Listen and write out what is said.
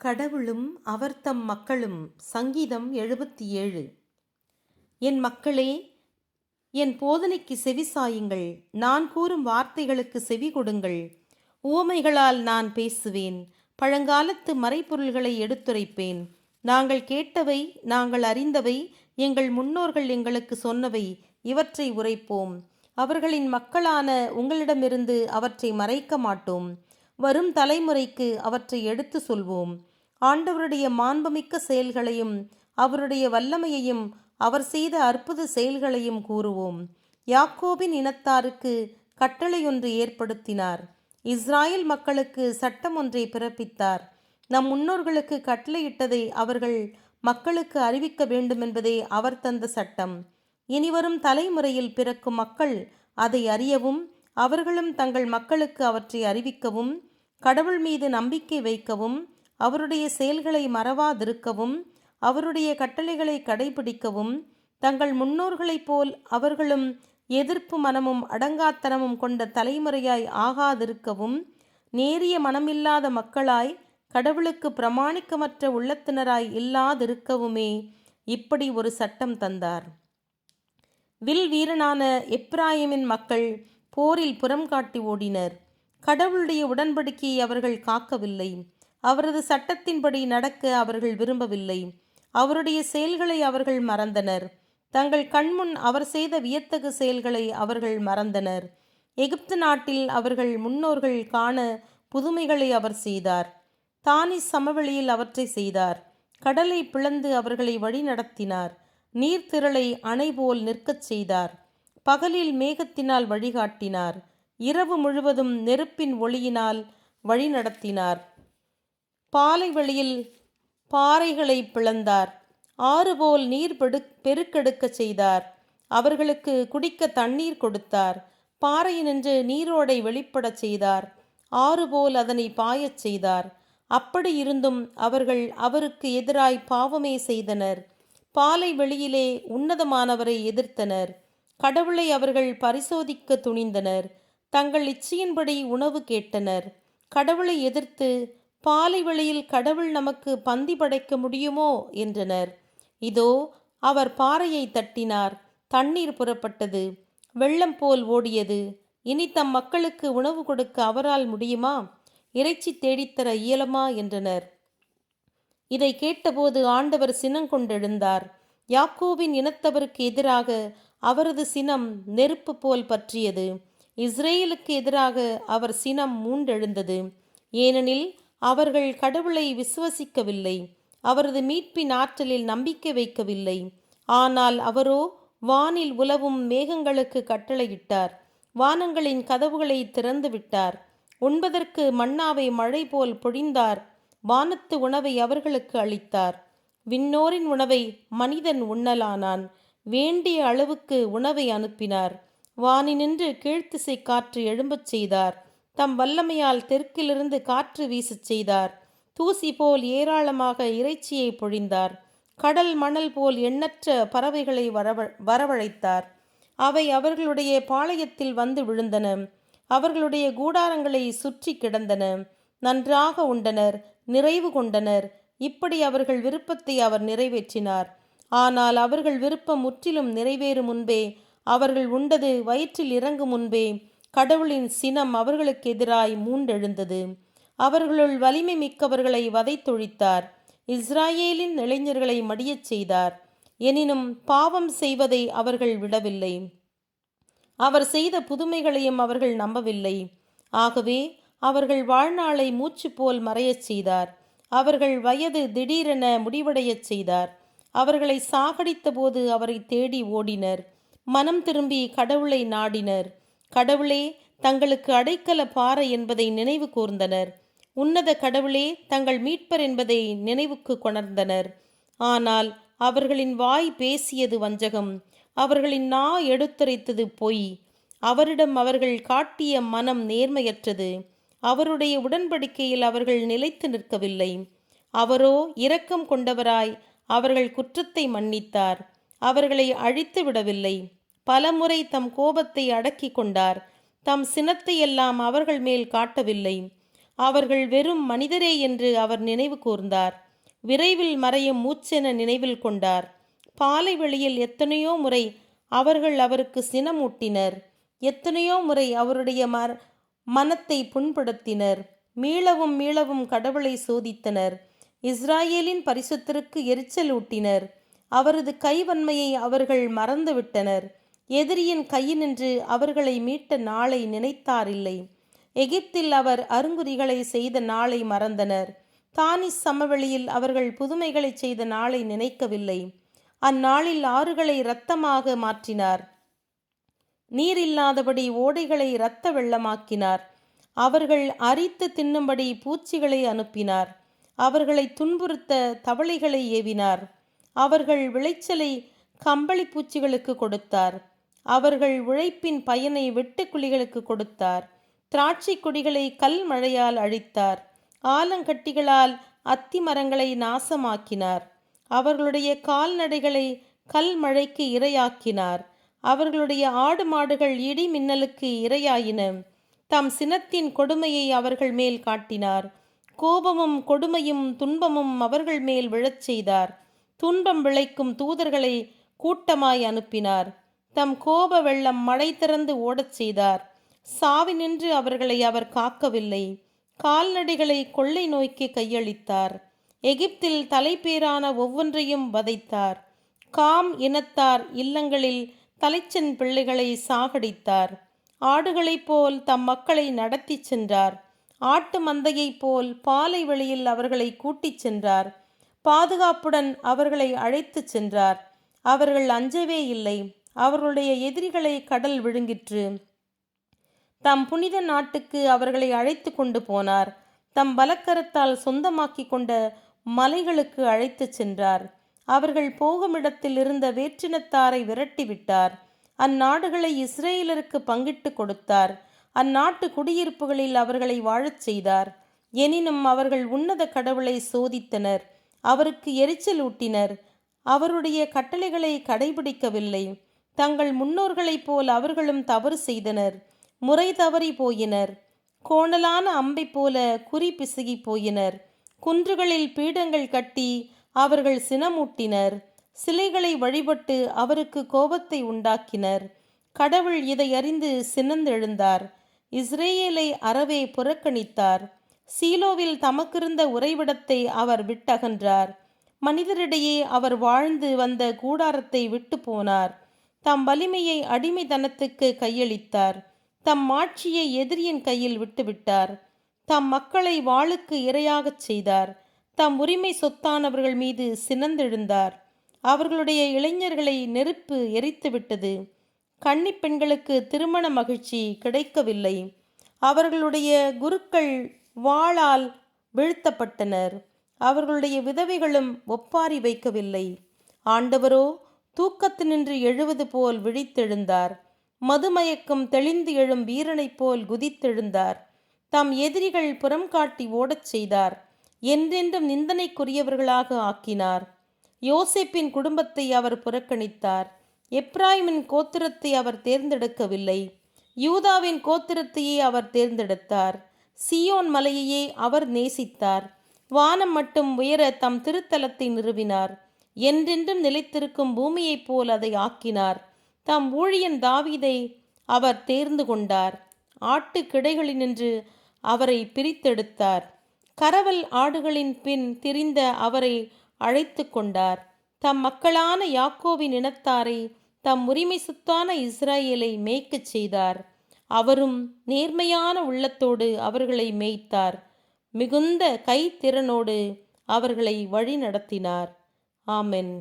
கடவுளும் அவர்தம் மக்களும். சங்கீதம் 77. என் மக்களே, என் போதனைக்கு செவிசாயுங்கள். நான் கூறும் வார்த்தைகளுக்கு செவி கொடுங்கள். உவமைகளால் நான் பேசுவேன். பழங்காலத்து மறைபொருள்களை எடுத்துரைப்பேன். நாங்கள் கேட்டவை, நாங்கள் அறிந்தவை, எங்கள் முன்னோர்கள் எங்களுக்கு சொன்னவை, இவற்றை உரைப்போம். அவர்களின் மக்களான உங்களிடமிருந்து அவற்றை மறைக்க மாட்டோம். வரும் தலைமுறைக்கு அவற்றை எடுத்து சொல்வோம். ஆண்டவருடைய மாண்புமிக்க செயல்களையும் அவருடைய வல்லமையையும் அவர் செய்த அற்புத செயல்களையும் கூறுவோம். யாக்கோபின் இனத்தாருக்கு கட்டளையொன்று ஏற்படுத்தினார். இஸ்ராயேல் மக்களுக்கு சட்டம் ஒன்றை பிறப்பித்தார். நம் முன்னோர்களுக்கு கட்டளையிட்டதை அவர்கள் மக்களுக்கு அறிவிக்க வேண்டுமென்பதே அவர் தந்த சட்டம். இனிவரும் தலைமுறையில் பிறக்கும் மக்கள் அதை அறியவும், அவர்களும் தங்கள் மக்களுக்கு அவற்றை அறிவிக்கவும், கடவுள் மீது நம்பிக்கை வைக்கவும், அவருடைய செயல்களை மறவாதிருக்கவும், அவருடைய கட்டளைகளை கடைபிடிக்கவும், தங்கள் முன்னோர்களைப் போல் அவர்களும் எதிர்ப்பு மனமும் அடங்காத்தனமும் கொண்ட தலைமுறையாய் ஆகாதிருக்கவும், நேரிய மனமில்லாத மக்களாய், கடவுளுக்கு பிரமாணிக்கமற்ற உள்ளத்தினராய் இல்லாதிருக்கவுமே இப்படி ஒரு சட்டம் தந்தார். வில் வீரனான எப்பிராயிமின் மக்கள் போரில் புறம் காட்டி ஓடினர். கடவுளுடைய உடன்படிக்கையை அவர்கள் காக்கவில்லை. அவரது சட்டத்தின்படி நடக்க அவர்கள் விரும்பவில்லை. அவருடைய செயல்களை அவர்கள் மறந்தனர். தங்கள் கண்முன் அவர் செய்த வியத்தகு செயல்களை அவர்கள் மறந்தனர். எகிப்து நாட்டில் அவர்கள் முன்னோர்கள் காண புதுமைகளை அவர் செய்தார். தானிஸ் சமவெளியில் அவற்றை செய்தார். கடலை பிளந்து அவர்களை வழி நடத்தினார். நீர்த்திரளை அணை போல் நிற்கச் செய்தார். பகலில் மேகத்தினால் வழிகாட்டினார். இரவு முழுவதும் நெருப்பின் ஒளியினால் வழி நடத்தினார். பாலை வெளியில் பாறைகளை பிளந்தார். ஆறுபோல் நீர் பெருக்கெடுக்க செய்தார். அவர்களுக்கு குடிக்க தண்ணீர் கொடுத்தார். பாறையினின்று நீரோடை வெளிப்படச் செய்தார். ஆறுபோல் அதனை பாயச் செய்தார். அப்படி இருந்தும் அவர்கள் அவருக்கு எதிராய் பாவமே செய்தனர். பாலை வெளியிலே உன்னதமானவரை எதிர்த்தனர். கடவுளை அவர்கள் பரிசோதிக்க துணிந்தனர். தங்கள் இச்சையின்படி உணவு கேட்டனர். கடவுளை எதிர்த்து, பாலை வெளியில் கடவுள் நமக்கு பந்தி படைக்க முடியுமோ என்றனர். இதோ, அவர் பாறையை தட்டினார். தண்ணீர் புறப்பட்டது. வெள்ளம் போல் ஓடியது. இனி தம் மக்களுக்கு உணவு கொடுக்க அவரால் முடியுமா? இறைச்சி தேடித்தர இயலுமா என்றனர். இதை கேட்டபோது ஆண்டவர் சினங்கொண்டெழுந்தார். யாக்கோபின் இனத்தவருக்கு எதிராக அவரது சினம் நெருப்பு போல் பற்றியது. இஸ்ரேலுக்கு எதிராக அவர் சினம் மூண்டெழுந்தது. ஏனெனில் அவர்கள் கடவுளை விசுவசிக்கவில்லை. அவரது மீட்பின் ஆற்றலில் நம்பிக்கை வைக்கவில்லை. ஆனால் அவரோ வானில் உலவும் மேகங்களுக்கு கட்டளையிட்டார். வானங்களின் கதவுகளை திறந்து விட்டார். உண்பதற்கு மன்னாவை மழை போல் பொழிந்தார். வானத்து உணவை அவர்களுக்கு அளித்தார். விண்ணோரின் உணவை மனிதன் உண்ணலானான். வேண்டிய அளவுக்கு உணவை அனுப்பினார். வானினின்று கீழ்த்திசை காற்று எழும்பச் செய்தார். தம் வல்லமையால் தெற்கிலிருந்து காற்று வீசச் செய்தார். தூசி போல் ஏராளமாக இறைச்சியை பொழிந்தார். கடல் மணல் போல் எண்ணற்ற பறவைகளை வரவழைத்தார். அவை அவர்களுடைய பாளையத்தில் வந்து விழுந்தன. அவர்களுடைய கூடாரங்களை சுற்றி கிடந்தன. நன்றாக உண்டனர், நிறைவு கொண்டனர். இப்படி அவர்கள் விருப்பத்தை அவர் நிறைவேற்றினார். ஆனால் அவர்கள் விருப்பம் முற்றிலும் நிறைவேறும் முன்பே, அவர்கள் உண்டது வயிற்றில் இறங்கும் முன்பே, கடவுளின் சினம் அவர்களுக்கு எதிராய் மூண்டெழுந்தது. அவர்களுள் வலிமை மிக்கவர்களை வதைத்தொழித்தார். இஸ்ராயேலின் இளைஞர்களை மடியச் செய்தார். எனினும் பாவம் செய்வதை அவர்கள் விடவில்லை. அவர் செய்த புதுமைகளையும் அவர்கள் நம்பவில்லை. ஆகவே அவர்கள் வாழ்நாளை மூச்சு போல் மறையச் செய்தார். அவர்கள் வயது திடீரென முடிவடையச் செய்தார். அவர்களை சாகடித்த போது அவரை தேடி ஓடினர். மனம் திரும்பி கடவுளை நாடினர். கடவுளே தங்களுக்கு அடைக்கல பாறை என்பதை நினைவு கூர்ந்தனர். உன்னத கடவுளே தங்கள் மீட்பர் என்பதை நினைவுக்கு கொணர்ந்தனர். ஆனால் அவர்களின் வாய் பேசியது வஞ்சகம். அவர்களின் நா எடுத்துரைத்தது பொய். அவரிடம் அவர்கள் காட்டிய மனம் நேர்மையற்றது. அவருடைய உடன்படிக்கையில் அவர்கள் நிலைத்து நிற்கவில்லை. அவரோ இரக்கம் கொண்டவராய் அவர்கள் குற்றத்தை மன்னித்தார். அவர்களை அழித்து விடவில்லை. பலமுறை தம் கோபத்தை அடக்கி கொண்டார். தம் சினத்தை எல்லாம் அவர்கள் மேல் காட்டவில்லை. அவர்கள் வெறும் மனிதரே என்று அவர் நினைவு கூர்ந்தார். விரைவில் மறையும் மூச்சென நினைவில் கொண்டார். பாலை வெளியில் எத்தனையோ முறை அவர்கள் அவருக்கு சினமூட்டினர். எத்தனையோ முறை அவருடைய மனத்தை புண்படுத்தினர். மீளவும் மீளவும் கடவுளை சோதித்தனர். இஸ்ராயேலின் பரிசுத்தருக்கு எரிச்சல் ஊட்டினர். அவரது கைவன்மையை அவர்கள் மறந்துவிட்டனர். எதிரியின் கையினின்று அவர்களை மீட்ட நாளை நினைத்தாரில்லை. எகிப்தில் அவர் அருங்குறிகளை செய்த நாளை மறந்தனர். தானிஸ் சமவெளியில் அவர்கள் புதுமைகளை செய்த நாளை நினைக்கவில்லை. அந்நாளில் ஆறுகளை இரத்தமாக மாற்றினார். நீர் இல்லாதபடி ஓடைகளை இரத்த வெள்ளமாக்கினார். அவர்கள் அரித்து தின்னும்படி பூச்சிகளை அனுப்பினார். அவர்களை துன்புறுத்த தவளைகளை ஏவினார். அவர்கள் விளைச்சலை கம்பளி பூச்சிகளுக்கு கொடுத்தார். அவர்கள் உழைப்பின் பயனை வெட்டுக்குழிகளுக்கு கொடுத்தார். திராட்சை கொடிகளை கல் மழையால் அழித்தார். ஆலங்கட்டிகளால் அத்தி மரங்களை நாசமாக்கினார். அவர்களுடைய கால்நடைகளை கல் மழைக்கு இரையாக்கினார். அவர்களுடைய ஆடு மாடுகள் இடி மின்னலுக்கு இரையாயின. தம் சினத்தின் கொடுமையை அவர்கள் மேல் காட்டினார். கோபமும் கொடுமையும் துன்பமும் அவர்கள் மேல் விழச் செய்தார். துன்பம் விளைக்கும் தூதர்களை கூட்டமாய் அனுப்பினார். தம் கோப வெள்ளம் மழை திறந்து ஓடச் செய்தார். சாவினின்று அவர்களை அவர் காக்கவில்லை. கால்நடைகளை கொள்ளை நோய்க்கு கையளித்தார். எகிப்தில் தலைப்பேரான ஒவ்வொன்றையும் வதைத்தார். காம் இனத்தார் இல்லங்களில் தலைச்சன் பிள்ளைகளை சாகடித்தார். ஆடுகளைப் போல் தம் மக்களை நடத்தி சென்றார். ஆட்டு மந்தையைப் போல் பாலை வெளியில் அவர்களை கூட்டிச் சென்றார். பாதுகாப்புடன் அவர்களை அழைத்து சென்றார். அவர்கள் அஞ்சவே இல்லை. அவர்களுடைய எதிரிகளை கடல் விழுங்கிற்று. தம் புனித நாட்டுக்கு அவர்களை அழைத்து கொண்டு போனார். தம் பலக்கரத்தால் சொந்தமாக்கி கொண்ட மலைகளுக்கு அழைத்து சென்றார். அவர்கள் போகுமிடத்தில் இருந்த வேற்றினத்தாரை விரட்டிவிட்டார். அந்நாடுகளை இஸ்ரேலருக்கு பங்கிட்டு கொடுத்தார். அந்நாட்டு குடியிருப்புகளில் அவர்களை வாழச் செய்தார். எனினும் அவர்கள் உன்னத கடவுளை சோதித்தனர். அவருக்கு எரிச்சல் ஊட்டினர். அவருடைய கட்டளைகளை கடைபிடிக்கவில்லை. தங்கள் முன்னோர்களைப் போல் அவர்களும் தவறு செய்தனர். முறை தவறி போயினர். கோணலான அம்பை போல குறி பிசுகி போயினர். குன்றுகளில் பீடங்கள் கட்டி அவர்கள் சினமூட்டினர். சிலைகளை வழிபட்டு அவருக்கு கோபத்தை உண்டாக்கினர். கடவுள் இதை அறிந்து சினந்தெழுந்தார். இஸ்ரேலை அறவே புறக்கணித்தார். சீலோவில் தமக்கிருந்த உறைவிடத்தை அவர் விட்டகன்றார். மனிதரிடையே அவர் வாழ்ந்து வந்த கூடாரத்தை விட்டு போனார். தம் வலிமையை அடிமைத்தனத்துக்கு கையளித்தார். தம் ஆட்சியை எதிரியின் கையில் விட்டுவிட்டார். தம் மக்களை வாளுக்கு இரையாகச் செய்தார். தம் உரிமை சொத்தானவர்கள் மீது சினந்தெழுந்தார். அவர்களுடைய இளைஞர்களை நெருப்பு எரித்துவிட்டது. கன்னி பெண்களுக்கு திருமண மகிழ்ச்சி கிடைக்கவில்லை. அவர்களுடைய குருக்கள் வாளால் வீழ்த்தப்பட்டனர். அவர்களுடைய விதவைகளும் ஒப்பாரி வைக்கவில்லை. ஆண்டவரோ தூக்கத்தினின்று எழுவது போல் விழித்தெழுந்தார். மதுமயக்கம் தெளிந்து எழும் வீரனைப் போல் குதித்தெழுந்தார். தம் எதிரிகள் புறம் காட்டி ஓடச் செய்தார். என்றென்றும் நிந்தனைக்குரியவர்களாக ஆக்கினார். யோசேப்பின் குடும்பத்தை அவர் புறக்கணித்தார். எப்ராயிமின் கோத்திரத்தை அவர் தேர்ந்தெடுக்கவில்லை. யூதாவின் கோத்திரத்தையே அவர் தேர்ந்தெடுத்தார். சியோன் மலையையே அவர் நேசித்தார். வானம் மட்டும் உயர தம் திருத்தலத்தை நிறுவினார். என்றென்றும் நிலைத்திருக்கும் பூமியைப் போல் அதை ஆக்கினார். தம் ஊழியன் தாவீதை அவர் தேர்ந்து கொண்டார். ஆட்டு கிடைகளினின்று அவரை பிரித்தெடுத்தார். கரவல் ஆடுகளின் பின் திரிந்த அவரை அழைத்து கொண்டார். தம் மக்களான யாக்கோபின் இனத்தாரை, தம் உரிமை சொத்தான இஸ்ரேலை மேய்க்கச் செய்தார். அவரும் நேர்மையான உள்ளத்தோடு அவர்களை மேய்த்தார். மிகுந்த கைத்திறனோடு அவர்களை வழி நடத்தினார். ஆமென்.